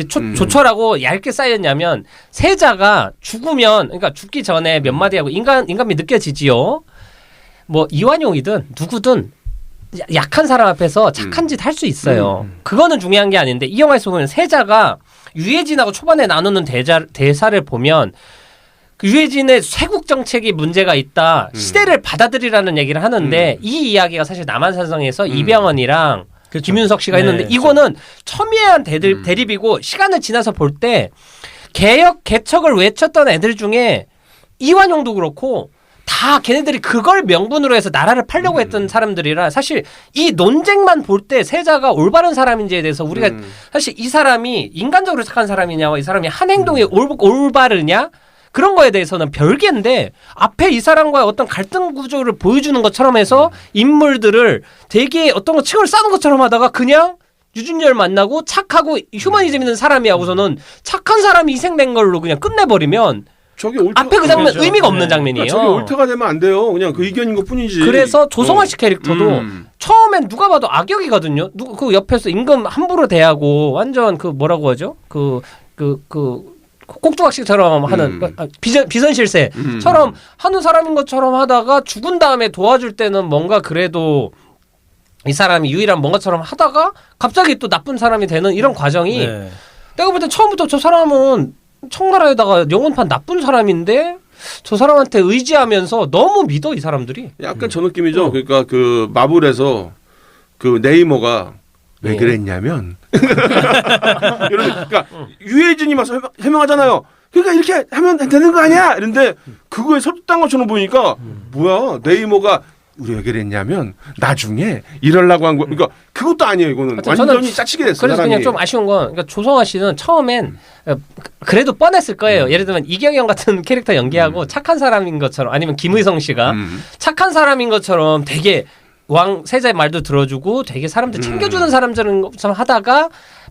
조촐하고 얇게 쌓였냐면 세자가 죽으면 그러니까 죽기 전에 몇 마디 하고 인간미 느껴지지요. 뭐 이완용이든 누구든 약한 사람 앞에서 착한 짓 할 수 있어요. 그거는 중요한 게 아닌데 이 영화에서 보면 세자가 유해진하고 초반에 나누는 대사를 보면 그 유해진의 쇄국 정책이 문제가 있다. 시대를 받아들이라는 얘기를 하는데 이 이야기가 사실 남한산성에서 이병헌이랑 그렇죠. 김윤석 씨가 했는데 이거는 첨예한 대립이고 시간을 지나서 볼 때 개척을 외쳤던 애들 중에 이완용도 그렇고 다 걔네들이 그걸 명분으로 해서 나라를 팔려고 했던 사람들이라 사실 이 논쟁만 볼 때 세자가 올바른 사람인지에 대해서 우리가 사실 이 사람이 인간적으로 착한 사람이냐와 이 사람이 한 행동이 올바르냐 그런 거에 대해서는 별개인데 앞에 이 사람과의 어떤 갈등 구조를 보여주는 것처럼 해서 인물들을 되게 어떤 거 층을 쌓는 것처럼 하다가 그냥 유준열 만나고 착하고 휴머니즘 있는 사람이 하고서는 착한 사람이 희생된 걸로 그냥 끝내버리면 앞에 그 장면 의미가 없는 장면이에요. 그러니까 저게 옳다가 되면 안 돼요. 그냥 그 의견인 것 뿐이지. 그래서 조성아 씨 캐릭터도 처음엔 누가 봐도 악역이거든요. 그 옆에서 임금 함부로 대하고 완전 그 뭐라고 하죠? 꼭두각시처럼 하는 비선실세처럼 하는 사람인 것처럼 하다가 죽은 다음에 도와줄 때는 뭔가 그래도 이 사람이 유일한 뭔가처럼 하다가 갑자기 또 나쁜 사람이 되는 이런 과정이 내가 볼 때 처음부터 저 사람은 청나라에다가 영혼판 나쁜 사람인데 저 사람한테 의지하면서 너무 믿어 이 사람들이. 약간 저 느낌이죠. 그러니까 그 마블에서 그 네이머가 왜 그랬냐면 그러니까 유해진이 막 해명하잖아요. 그러니까 이렇게 하면 되는 거 아니야? 이런데 그거에 설득한 것처럼 보니까 뭐야 네이머가 우리 왜 그랬냐면 나중에 이러려고 한 거. 그러니까 그것도 아니에요. 이거는 저는 완전히 짜치게 됐어요. 그래서 사람이. 그냥 좀 아쉬운 건 그러니까 조성아 씨는 처음엔 그래도 뻔했을 거예요. 예를 들면 이경영 같은 캐릭터 연기하고 착한 사람인 것처럼 아니면 김의성 씨가 착한 사람인 것처럼 되게 왕 세자의 말도 들어주고 되게 사람들 챙겨주는 사람들은 하다가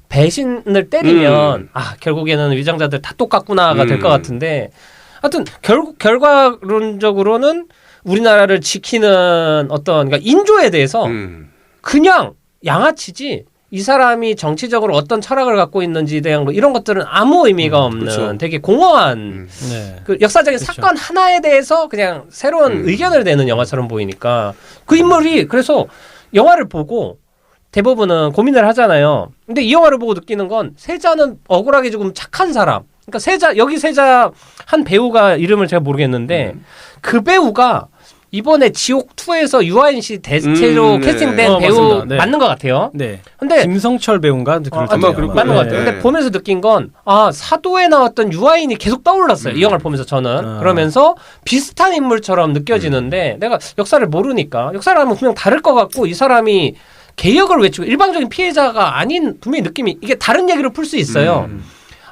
배신을 때리면 아 결국에는 위장자들 다 똑같구나가 될 것 같은데 하여튼 결과론적으로는 우리나라를 지키는 어떤 그러니까 인조에 대해서 그냥 양아치지 이 사람이 정치적으로 어떤 철학을 갖고 있는지에 대한 거 이런 것들은 아무 의미가 없는 그렇죠. 되게 공허한 네. 그 역사적인 그렇죠. 사건 하나에 대해서 그냥 새로운 의견을 내는 영화처럼 보이니까 그 인물이 그래서 영화를 보고 대부분은 고민을 하잖아요. 근데 이 영화를 보고 느끼는 건 세자는 억울하게 조금 착한 사람. 그러니까 여기 세자 한 배우가 이름을 제가 모르겠는데 그 배우가 이번에 지옥2에서 유아인 씨 대체로 캐스팅된 배우 맞습니다. 네. 맞는 것 같아요. 네. 근데 김성철 배우인가? 아마 그럴 맞는 것 같아요. 네. 근데 보면서 느낀 건 사도에 나왔던 유아인이 계속 떠올랐어요. 이 영화를 보면서 저는. 그러면서 비슷한 인물처럼 느껴지는데 내가 역사를 모르니까 역사를 하면 분명 다를 것 같고 이 사람이 개혁을 외치고 일방적인 피해자가 아닌 분명히 느낌이 이게 다른 얘기로 풀 수 있어요.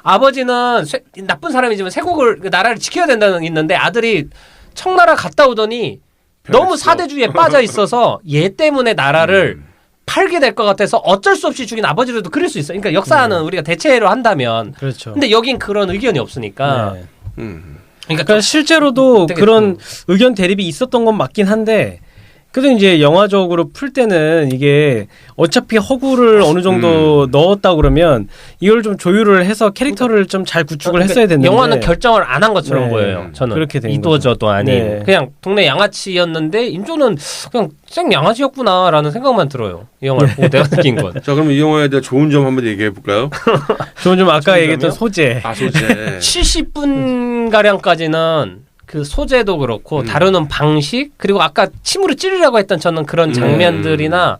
아버지는 나쁜 사람이지만 세국을 나라를 지켜야 된다는 있는데 아들이 청나라 갔다 오더니 너무 사대주의에 빠져 있어서 얘 때문에 나라를 팔게 될 것 같아서 어쩔 수 없이 죽인 아버지로도 그릴 수 있어요. 그러니까 역사는 우리가 대체로 한다면 그렇죠. 근데 여긴 그런 의견이 없으니까 네. 그러니까 실제로도 되게 그런 의견 대립이 있었던 건 맞긴 한데 그래도 이제 영화적으로 풀 때는 이게 어차피 허구를 어느 정도 넣었다 그러면 이걸 좀 조율을 해서 캐릭터를 좀 잘 구축을 했어야 됐는데 영화는 결정을 안 한 것처럼 네. 보여요. 저는 그렇게 된 이도저도 아닌 네. 그냥 동네 양아치였는데 인조는 그냥 생 양아치였구나라는 생각만 들어요. 이 영화를 보고 내가 느낀 건. 자 그러면 이 영화에 대한 좋은 점 한번 얘기해 볼까요? 좀 아까 좋은 얘기했던 점이요? 소재 소재. 70분 가량까지는 그 소재도 그렇고 다루는 방식 그리고 아까 침으로 찌르려고 했던 저는 그런 장면들이나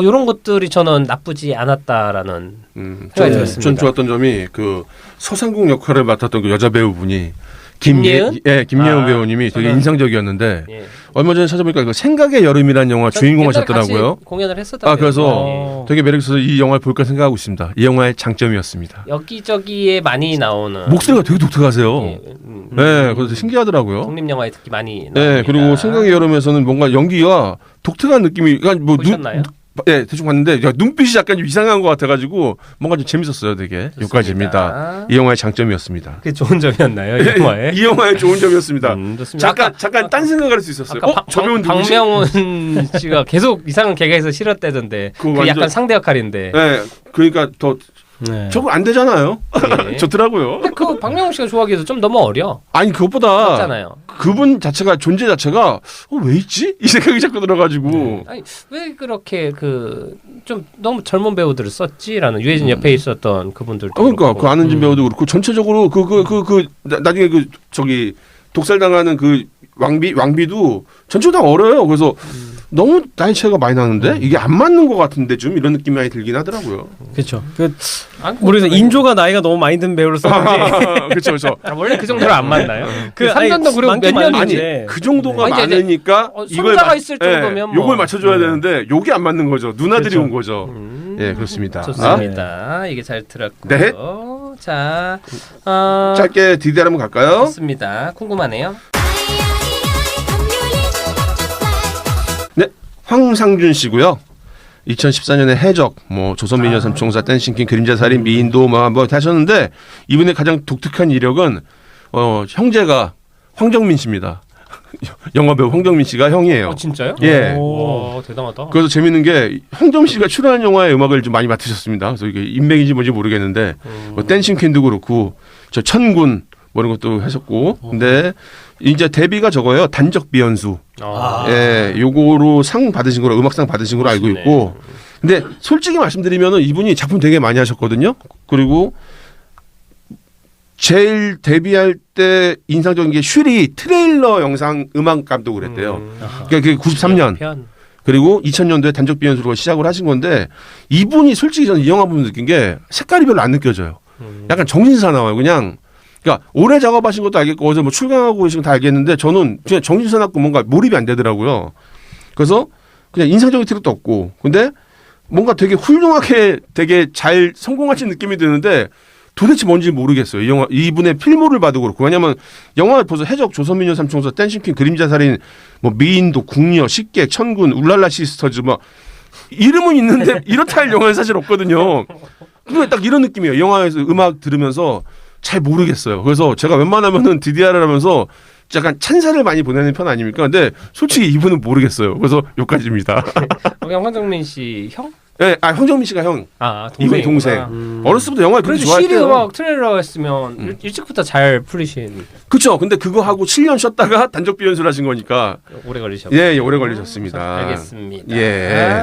이런 것들이 저는 나쁘지 않았다라는 생각이 들었습니다. 전 좋았던 점이 그 서상국 역할을 맡았던 그 여자 배우분이 김예은? 김예은 배우님이 되게 인상적이었는데 예. 얼마 전에 찾아보니까 그 생각의 여름이라는 영화 주인공 옛날에 하셨더라고요. 같이 공연을 했었다고요. 그래서 되게 매력 있어서 이 영화를 볼까 생각하고 있습니다. 이 영화의 장점이었습니다. 여기저기에 많이 나오는 목소리가 되게 독특하세요. 예, 네, 그래서 신기하더라고요. 독립영화에 특히 많이 네, 나옵니다. 그리고 생각의 여름에서는 뭔가 연기가 독특한 느낌이, 그러니까 뭐 보셨나요? 네, 대충 봤는데 눈빛이 약간 좀 이상한 것 같아가지고 뭔가 좀 재밌었어요, 되게. 여기까지입니다. 이 영화의 장점이었습니다. 그게 좋은 점이었나요, 이 영화에? 이 영화의 좋은 점이었습니다. 좋습니다. 잠깐 딴 생각을 할 수 있었어요. 저 배우는 누구지? 박명훈 씨가 계속 이상한 개그에서 싫었대던데 그거 그 완전- 약간 상대 역할인데. 네, 그러니까 더 네. 저거 안 되잖아요. 네. 좋더라고요. 근데 그 박명훈 씨가 좋아하기에도 좀 너무 어려. 아니 그것보다 맞잖아요. 그분 자체가 존재 자체가 왜 있지? 이 생각이 자꾸 들어가지고 아니 왜 그렇게 좀 너무 젊은 배우들을 썼지라는 유해진 옆에 있었던 그분들도. 그러니까 그렇고. 그 안은진 배우도 그렇고 전체적으로 나중에 저기 독살당하는 그 왕비도 전체적으로 다 어려요. 그래서 너무 나이 차이가 많이 나는데 이게 안 맞는 것 같은데 좀 이런 느낌이 많이 들긴 하더라고요. 그렇죠. 아니, 모르겠어요. 인조가 나이가 너무 많이 든 배우를 썼는지 그렇죠, 그렇죠. 원래 그 정도로 안 맞나요? 그 그 3년도 그리고 많긴 몇 많은데. 년이지. 아니 그 정도가 아니, 이제 많으니까 손자가 있을 정도면 뭐. 요걸 맞춰줘야 되는데 요게 안 맞는 거죠. 누나들이 그렇죠. 온 거죠. 예, 그렇습니다. 좋습니다. 이게 잘 들었고요. 네. 자, 짧게 디데이 한번 갈까요? 좋습니다. 궁금하네요. 네, 황상준 씨고요. 2014년에 해적, 조선미녀 삼총사, 댄싱킹, 그림자살인, 미인도 뭐 하셨는데 이분의 가장 독특한 이력은 형제가 황정민 씨입니다. 영화배우 황정민 씨가 형이에요. 진짜요? 예. 오, 대단하다. 그래서 재밌는 게 황정민 씨가 출연한 영화의 음악을 좀 많이 맡으셨습니다. 그래서 이게 인맥인지 뭔지 모르겠는데 댄싱퀸도 그렇고 저 천군 뭐 이런 것도 하셨고 근데 이제 데뷔가 저거예요. 단적 비연수. 예, 요거로 상 받으신 거로 음악상 받으신 걸로 알고 있고. 근데 솔직히 말씀드리면은 이분이 작품 되게 많이 하셨거든요. 그리고 제일 데뷔할 때 인상적인 게 슈리 트레일러 영상 음악 감독을 했대요. 그러니까 그게 93년. 그리고 2000년도에 단적 비연수로 시작을 하신 건데 이분이 솔직히 저는 이 영화 보면 느낀 게 색깔이 별로 안 느껴져요. 약간 정신사 나와요. 그냥 그러니까 오래 작업하신 것도 알겠고 어제 출강하고 계신 거 다 알겠는데 저는 그냥 정신사납고 뭔가 몰입이 안 되더라고요. 그래서 그냥 인상적인 트릭도 없고 근데 뭔가 되게 훌륭하게 되게 잘 성공하신 느낌이 드는데 도대체 뭔지 모르겠어요. 이 영화 이분의 필모를 봐도 그렇고 왜냐면 영화 벌써 해적 조선미녀 삼총사 댄싱퀸 그림자살인 뭐 미인도 궁녀 식객 천군 울랄라 시스터즈 막 이름은 있는데 이렇다 할 영화는 사실 없거든요. 근데 딱 이런 느낌이에요. 영화에서 음악 들으면서 잘 모르겠어요. 그래서 제가 웬만하면은 DDR을 하면서 약간 찬사를 많이 보내는 편 아닙니까? 근데 솔직히 이분은 모르겠어요. 그래서 여기까지입니다. 그냥 황정민 씨 형? 네, 황정민 씨가 형. 이분이 동생. 어렸을 때부터 영화를 그렇게 그래도 시리 좋아했대요. 음악 트레일러 했으면 일찍부터 잘 풀리신. 그렇죠. 근데 그거 하고 7년 쉬었다가 단적 비연수를 하신 거니까 오래 걸리셨고. 예, 오래 걸리셨습니다. 알겠습니다. 예.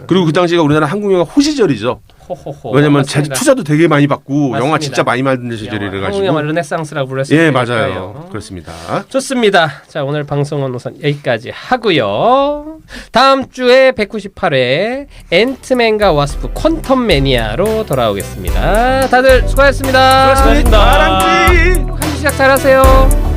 그리고 그 당시가 우리나라 한국 영화 호시절이죠. 호호호. 왜냐면 맞습니다. 투자도 되게 많이 받고 맞습니다. 영화 진짜 많이 만든 시절이라 한국 가지고. 영화 르네상스라고 불렀을 예, 때니까요. 맞아요. 그렇습니다. 좋습니다. 자, 오늘 방송은 우선 여기까지 하고요. 다음 주에 198회 앤트맨과 와스프 퀀텀 매니아로 돌아오겠습니다. 다들 수고하셨습니다. 수고하셨습니다. 한 시작 잘하세요.